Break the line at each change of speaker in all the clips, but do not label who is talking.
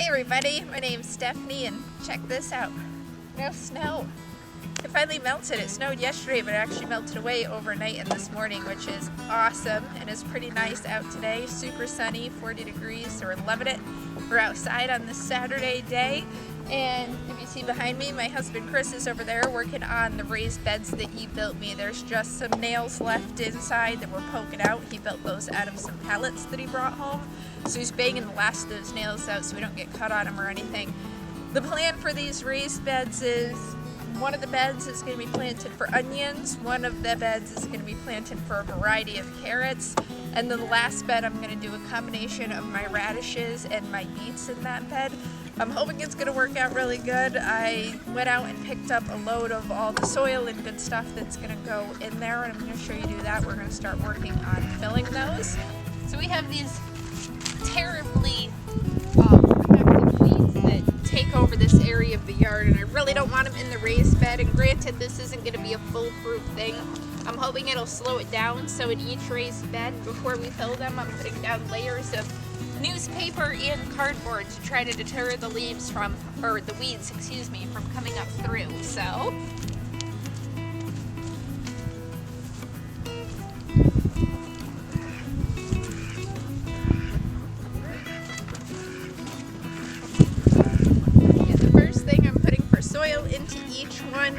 Hey everybody, my name's Stephanie and check this out. No snow. It finally melted. It snowed yesterday, but it actually melted away overnight and this morning, which is awesome and is pretty nice out today. Super sunny, 40 degrees, so we're loving it. We're outside on this Saturday day, and if you see behind me, my husband Chris is over there working on the raised beds that he built me. There's just some nails left inside that we're poking out. He built those out of some pallets that he brought home, so he's banging the last of those nails out so we don't get cut on them or anything. The plan for these raised beds is one of the beds is going to be planted for onions, one of the beds is going to be planted for a variety of carrots, and then the last bed I'm going to do a combination of my radishes and my beets in that bed. I'm hoping it's going to work out really good. I went out and picked up a load of all the soil and good stuff that's going to go in there, and I'm going to show you do that. We're going to start working on filling those. So we have these terribly productive weeds that take over this area of the yard, and I really don't want them in the raised bed. And granted, this isn't going to be a foolproof thing. I'm hoping it'll slow it down, so in each raised bed, before we fill them, I'm putting down layers of newspaper and cardboard to try to deter the leaves from, or the weeds, excuse me, from coming up through. So soil into each one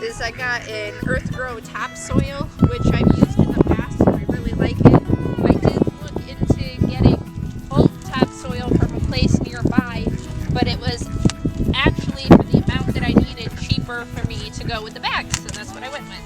is I got an Earth Grow topsoil, which I've used in the past and I really like it. I did look into getting old topsoil from a place nearby, but it was actually, for the amount that I needed, cheaper for me to go with the bags, so that's what I went with.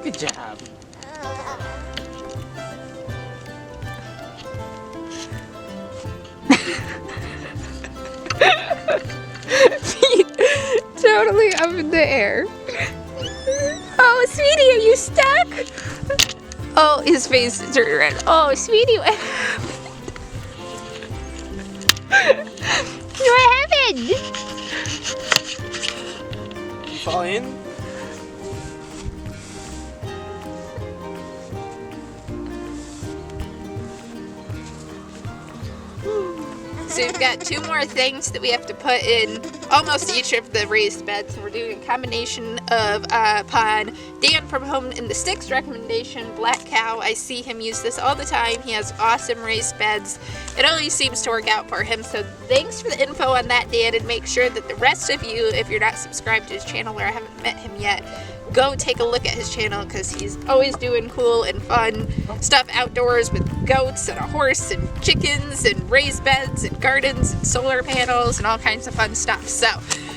Good job.
Feet totally up in the air. Oh, sweetie, are you stuck? Oh, his face is turning red. Oh, sweetie, what happened?
You fall in?
So we've got two more things that we have to put in almost each of the raised beds. We're doing a combination of upon Dan from Home in the Sticks recommendation, Black Cow. I see him use this all the time. He has awesome raised beds. It always seems to work out for him. So thanks for the info on that, Dan, and make sure that the rest of you, if you're not subscribed to his channel or haven't met him yet, go take a look at his channel because he's always doing cool and fun stuff outdoors with goats and a horse and chickens and raised beds and gardens and solar panels and all kinds of fun stuff. So,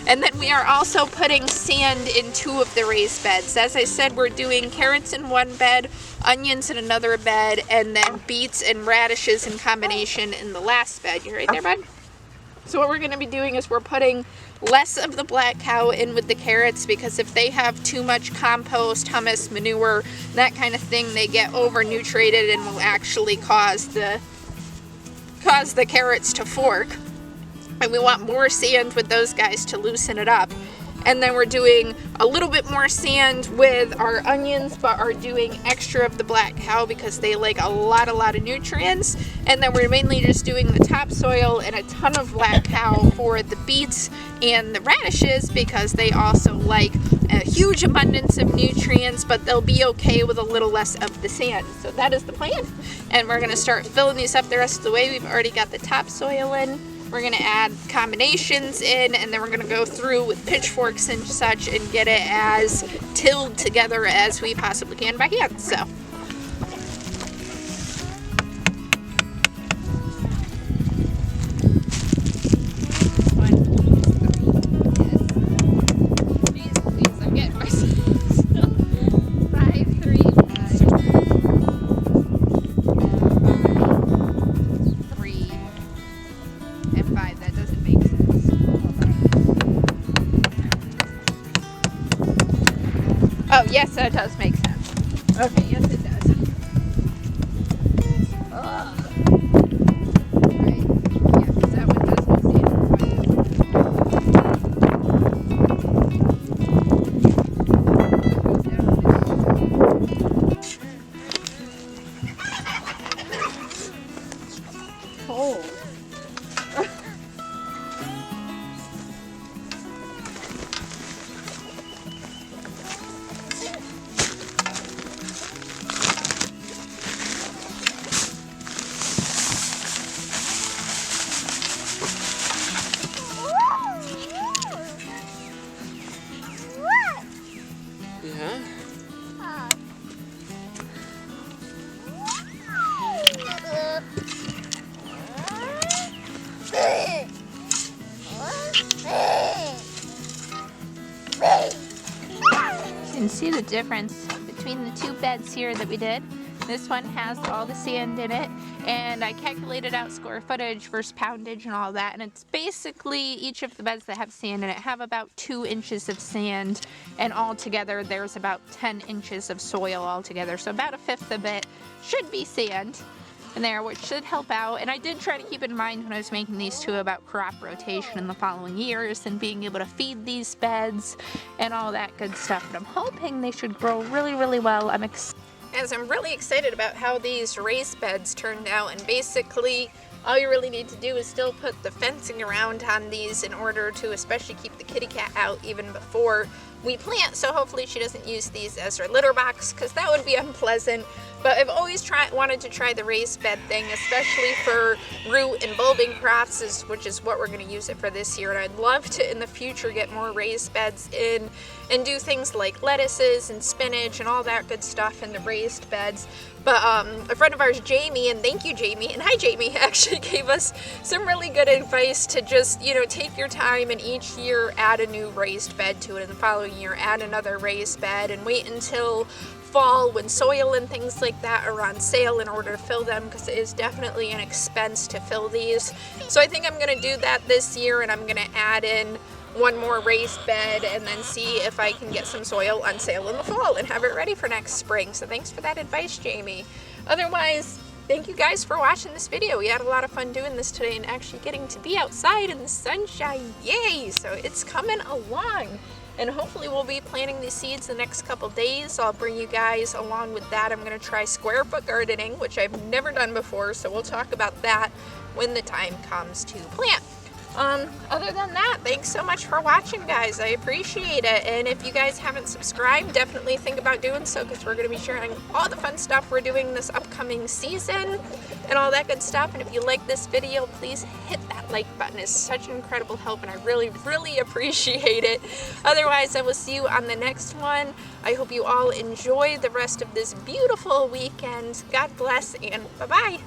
and then we are also putting sand in two of the raised beds. As I said, we're doing carrots in one bed, onions in another bed, and then beets and radishes in combination in the last bed. You right there, bud? So what we're going to be doing is we're putting less of the Black Cow in with the carrots, because if they have too much compost, humus, manure, that kind of thing, they get over nutrited and will actually cause the carrots to fork. And we want more sand with those guys to loosen it up. And then we're doing a little bit more sand with our onions, but are doing extra of the black cow because they like a lot of nutrients. And then we're mainly just doing the topsoil and a ton of black cow for the beets and the radishes because they also like a huge abundance of nutrients, but they'll be okay with a little less of the sand. So that is the plan. And we're gonna start filling these up the rest of the way. We've already got the topsoil in. We're gonna add combinations in, and then we're gonna go through with pitchforks and such and get it as tilled together as we possibly can by hand. So. Oh, yes, that does make sense. Okay, yes, it does. Right. Yeah, because that one does make sense. Oh.
Yeah.
You can see the difference between the two beds here that we did. This one has all the sand in it, and I calculated out square footage versus poundage and all that, and it's basically each of the beds that have sand in it have about 2 inches of sand, and altogether there's about 10 inches of soil altogether, so about a fifth of it should be sand in there, which should help out. And I did try to keep in mind when I was making these two about crop rotation in the following years and being able to feed these beds and all that good stuff, but I'm hoping they should grow really well. As I'm really excited about how these raised beds turned out, and basically all you really need to do is still put the fencing around on these in order to especially keep the kitty cat out even before we plant, so hopefully she doesn't use these as her litter box because that would be unpleasant. But I've always wanted to try the raised bed thing, especially for root and bulbing crops, which is what we're going to use it for this year. And I'd love to in the future get more raised beds in and do things like lettuces and spinach and all that good stuff in the raised beds. But a friend of ours, Jamie, and thank you, Jamie, and hi, Jamie, actually gave us some really good advice to just, you know, take your time and each year add a new raised bed to it, and the following year add another raised bed, and wait until fall when soil and things like that are on sale in order to fill them, because it is definitely an expense to fill these. So I think I'm going to do that this year, and I'm going to add in one more raised bed and then see if I can get some soil on sale in the fall and have it ready for next spring. So thanks for that advice, Jamie. Otherwise, thank you guys for watching this video. We had a lot of fun doing this today and actually getting to be outside in the sunshine. Yay! So it's coming along. And hopefully we'll be planting these seeds the next couple days. I'll bring you guys along with that. I'm going to try square foot gardening, which I've never done before. So we'll talk about that when the time comes to plant. Other than that, thanks so much for watching, guys. I appreciate it. And if you guys haven't subscribed, definitely think about doing so, because we're going to be sharing all the fun stuff we're doing this upcoming season and all that good stuff. And if you like this video, please hit that like button. It's such an incredible help, and I really appreciate it. Otherwise, I will see you on the next one. I hope you all enjoy the rest of this beautiful weekend. God bless, and bye-bye.